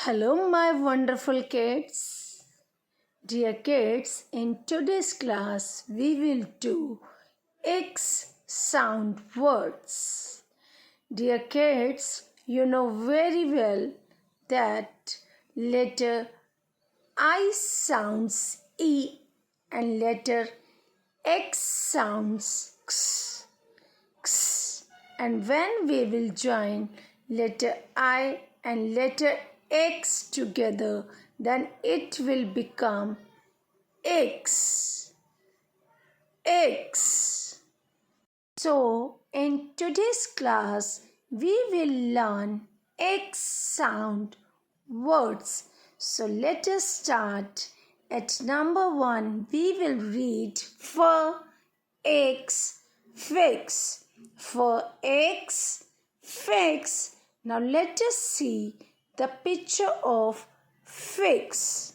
Hello, my wonderful kids. Dear kids, in today's class, we will do X sound words. Dear kids, you know very well that letter I sounds E and letter X sounds X. X. And when we will join letter I and letter X together, then it will become X. X. So, in today's class, we will learn X sound words. So, let us start. At number 1, we will read for X fix. For X fix. Now, let us see the picture of fix.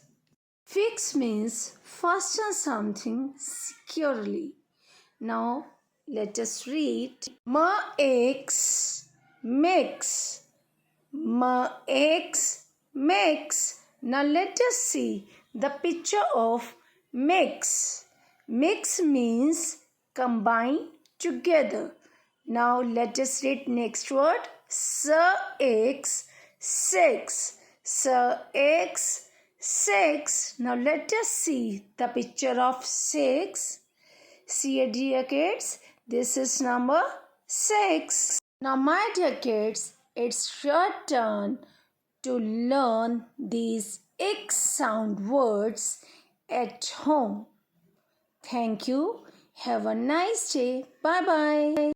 Fix means fasten something securely. Now let us read mix mix mix. Now let us see the picture of mix. Mix means combine together. Now let us read next word six. Six. Now let us see the picture of 6. See, dear kids, this is number 6. Now, my dear kids, it's your turn to learn these X sound words at home. Thank you. Have a nice day. Bye bye.